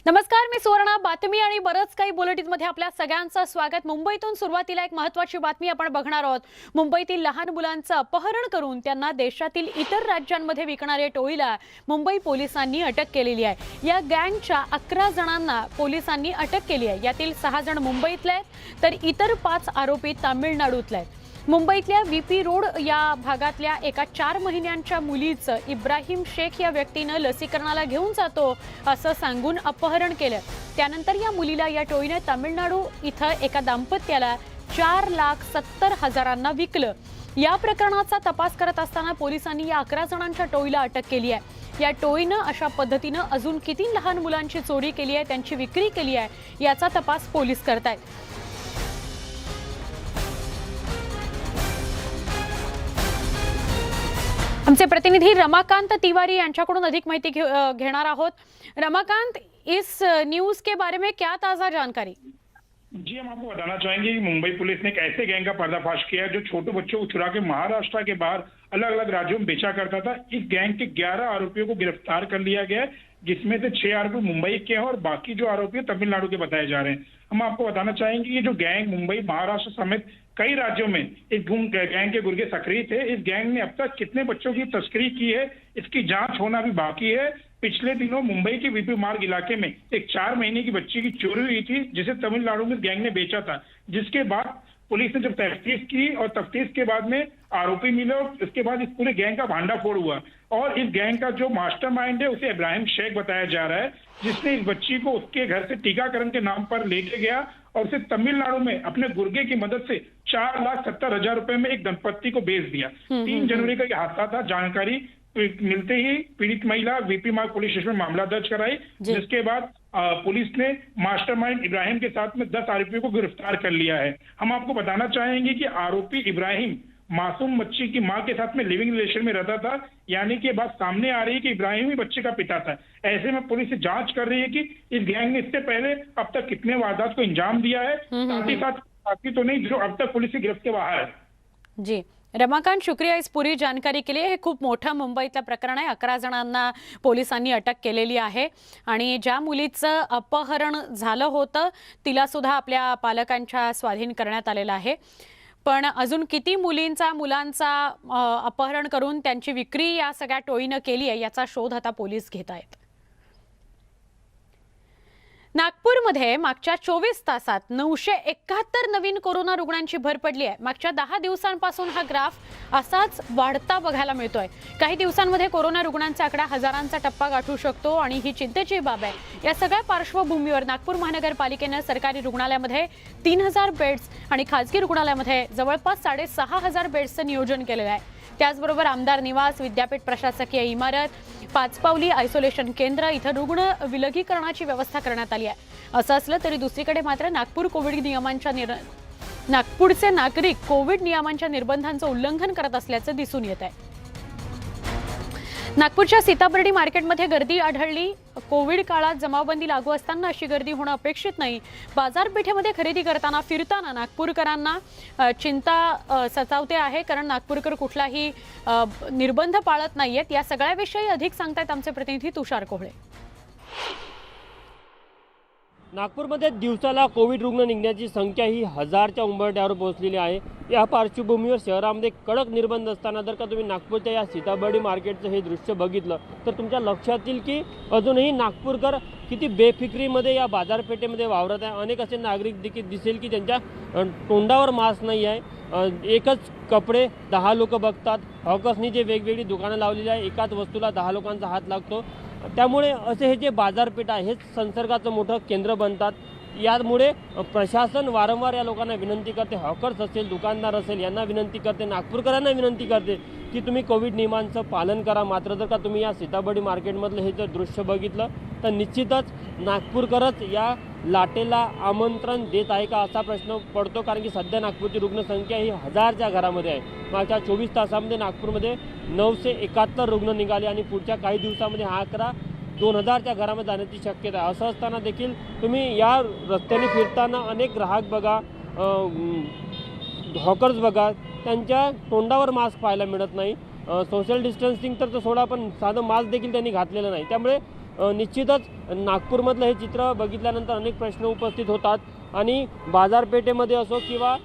नमस्कार, मी सुवर्णा. बातमी आणि बरंच काही बुलेटिनमध्ये आपल्या सगळ्यांचं स्वागत. मुंबईतून सुरुवातीला एक महत्त्वाची बातमी आपण बघणार आहोत. मुंबईतील लहान मुलांचं अपहरण करून त्यांना देशातील इतर राज्यांमध्ये विकणाऱ्या टोळीला मुंबई पोलिसांनी अटक केलेली आहे. या गँगच्या 11 जणांना पोलिसांनी अटक केली आहे. यातील 6 जण मुंबईतले आहेत तर इतर 5 आरोपी तामिळनाडूतले आहेत. मुंबईतल्या VP रोड या भागातल्या एका 4 महिन्यांच्या मुलीचं इब्राहिम शेख या व्यक्तीनं लसीकरणाला घेऊन जातो असं सांगून अपहरण केलं. त्यानंतर या मुलीला या टोळीने तामिळनाडू इथं एका दाम्पत्याला 4,70,000 विकलं. या प्रकरणाचा तपास करत असताना पोलिसांनी या 11 जणांच्या टोळीला अटक केली आहे. या टोळीनं अशा पद्धतीनं अजून किती लहान मुलांची चोरी केली आहे, त्यांची विक्री केली आहे, याचा तपास पोलीस करतायत. हमसे प्रतिनिधि रमाकांत तिवारी यांच्याकडून अधिक माहिती घेणार आहोत. रमाकांत, इस न्यूज के बारे में क्या ताज़ा जानकारी? जी, हम आपको बताना चाहेंगे कि मुंबई पुलिस ने एक ऐसे गैंग का पर्दाफाश किया है जो छोटे बच्चों को चुरा के महाराष्ट्र के बाहर अलग अलग राज्यों में बेचा करता था। इस गैंग के 11 आरोपियों को गिरफ्तार कर लिया गया है, जिसमें से 6 आरोपी मुंबई के हैं और बाकी जो आरोपी तमिलनाडु के बताए जा रहे हैं। हम आपको बताना चाहेंगे कि जो गैंग मुंबई, महाराष्ट्र समेत कई राज्यों में इस गैंग के गुर्गे सक्रिय थे। इस गैंग ने अब तक कितने बच्चों की तस्करी की है, इसकी जांच होना भी बाकी है। पिछले दिनों मुंबई के VP मार्ग इलाके में एक 4 महीने की बच्ची की चोरी हुई थी, जिसे तमिलनाडु में गैंग ने बेचा था। जिसके बाद पुलिस ने जब तफ्तीश की और तफ्तीश के बाद में आरोपी मिले और इसके बाद इस पूरे गैंग का भांडाफोड़ हुआ और इस गैंग का जो मास्टरमाइंड है उसे इब्राहिम शेख बताया जा रहा है, जिसने इस बच्ची को उसके घर से टीकाकरण के नाम पर लेके गया और उसे तमिलनाडु में अपने गुर्गे की मदद से 4,70,000 रुपए में एक दंपत्ति को बेच दिया। 3 जनवरी का यह हादसा था। जानकारी मिलते ही पीड़ित महिला VP मार्ग पुलिस स्टेशन में मामला दर्ज कराई, जिसके बाद पुलिस ने मास्टरमाइंड इब्राहिम के साथ में 10 आरोपियों को गिरफ्तार कर लिया है। हम आपको बताना चाहेंगे कि आरोपी इब्राहिम मासूम बच्ची की मां के साथ में लिविंग रिलेशन में रहता था, यानी कि बात सामने आ रही है कि इब्राहिम ही बच्चे का पिता था। ऐसे में पुलिस जांच कर रही है कि इस गैंग ने इससे पहले अब तक कितने वारदात को अंजाम दिया है, साथ ही साथ बाकी तो नहीं जो अब तक पुलिस की गिरफ्त के बाहर है। जी रमाकांत, शुक्रिया इस पूरी जानकारी के लिए. हे खूप मोठं मुंबईतलं प्रकरण आहे. 11 जणांना पोलिसांनी अटक केलेली आहे आणि ज्या मुलीचं अपहरण झालं होतं तिला सुद्धा आपल्या पालकांच्या स्वाधीन करण्यात आलेलं आहे. पण अजून किती मुलांचा अपहरण करून त्यांची विक्री या सगळ्या टोळीनं केली आहे याचा शोध आता पोलीस घेत आहेत. नागपूरमध्ये मागच्या 24 तासात 971 नवीन कोरोना रुग्णांची भर पडली आहे. मागच्या 10 दिवसांपासून हा ग्राफ असाच वाढता बघायला मिळतोय. काही दिवसांमध्ये कोरोना रुग्णांचा आकडा हजारांचा टप्पा गाठू शकतो आणि ही चिंतेची बाब आहे. या सगळ्या पार्श्वभूमीवर नागपूर महानगरपालिकेने सरकारी रुग्णालयामध्ये 3000 बेड्स आणि खासगी रुग्णालयामध्ये जवळपास 6,500 बेड्सचं नियोजन केलेलं आहे. त्याचबरोबर आमदार निवास, विद्यापीठ प्रशासकीय इमारत, पाचपावली आयसोलेशन केंद्र इथं रुग्ण विलगीकरणाची व्यवस्था करण्यात आली आहे. असं असलं तरी दुसरीकडे मात्र नागपूरचे नागरिक कोविड नियमांच्या निर्बंधांचं उल्लंघन करत असल्याचं दिसून येत आहे. नागपूरच्या सीताबर्डी मार्केटमध्ये गर्दी आढळली. कोविड काळात जमावबंदी लागू असताना अशी गर्दी होणं अपेक्षित नाही. बाजारपेठेमध्ये खरेदी करताना फिरताना नागपूरकरांना चिंता सतावते आहे, कारण नागपूरकर कुठलाही निर्बंध पाळत नाहीयेत. या सगळ्याविषयी अधिक सांगतायत आमचे प्रतिनिधी तुषार कोहळे. नागपूरमध्ये दिवसाला कोविड रुग्ण निघण्याची संख्या ही 1000च्या उंबरठ्यावर पोहोचलेली आहे. या पार्श्वभूमीवर शहरामध्ये कडक निर्बंध असताना जर का तुम्ही नागपूरच्या या सीताबर्डी मार्केटचं हे दृश्य बघितलं तर तुमच्या लक्षात येईल की अजूनही नागपूरकर किती बेफिक्रीमध्ये या बाजारपेठेमध्ये वावरत आहे. अनेक असे नागरिक देखील दिसेल की त्यांच्या तोंडावर मास्क नाही आहे. एकच कपडे 10 लोक बघतात. हॉकर्सनी जे वेगवेगळी दुकानं लावलेली आहे, एकाच वस्तूला 10 लोकांचा हात लागतो. त्यामुळे असे हे जे बाजारपेठ आहे हेच संसर्गाचं मोठं केंद्र बनतात. यामुळे प्रशासन वारंवार या लोकांना विनंती करते, हॉकर्स असेल, दुकानदार असेल, यांना विनंती करते, नागपूरकरांना विनंती करते की तुम्ही कोविड नियमांचं पालन करा. मात्र जर का तुम्ही या सीताबर्डी मार्केटमधलं हे जर दृश्य बघितलं तर निश्चितच नागपूरकरच या लाटेला आमंत्रण देत आहे का असा प्रश्न पडतो. कारण की सध्या नागपूरची रुग्णसंख्या ही 1000च्या घरामध्ये आहे. मागच्या 24 तासामध्ये नागपूरमध्ये 971 रुग्ण निघाले आणि पुढच्या काही दिवसामध्ये हा आकडा 2000च्या घरामध्ये जाण्याची शक्यता आहे. असं असताना देखील तुम्ही या रस्त्याने फिरताना अनेक ग्राहक बघा, हॉकर्स बघा, त्यांच्या तोंडावर मास्क पाहायला मिळत नाही. सोशल डिस्टन्सिंग तर सोडा, पण साधं मास्क देखील त्यांनी घातलेलं नाही. त्यामुळे निश्चितच नागपूरमधलं हे चित्र बघितल्यानंतर अनेक प्रश्न उपस्थित होतात आणि बाजारपेठेमध्ये असो किंवा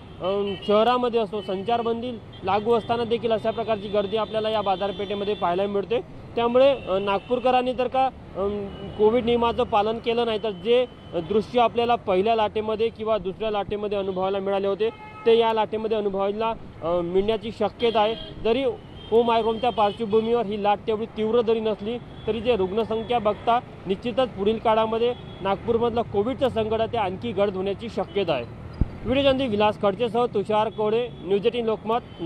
शहरामध्ये असो संचारबंदी लागू असताना देखील अशा प्रकारची गर्दी आपल्याला या बाजारपेठेमध्ये पाहायला मिळते। त्यामुळे नागपूरकरांनी तर का कोविड नियमाचं पालन केलं नाही तर जे दृश्य आपल्याला पहिल्या लाटेमध्ये किंवा दुसऱ्या लाटेमध्ये अनुभवायला मिळाले होते ते या लाटेमध्ये अनुभवायला मिळण्याची शक्यता आहे। जरी ओमायक्रॉनच्या पार्श्वभूमीवर ही लाट तेवढी तीव्र जरी नसली तरी जे रुग्णसंख्या बघता निश्चितच पुढील काळामध्ये नागपूरमधलं कोविडचं संकट ते आणखी गडद होण्याची शक्यता आहे। व्हिडिओ जर्नलिस्ट विलास खडसेसह तुषार कोडे, न्यूज 18 लोकमत।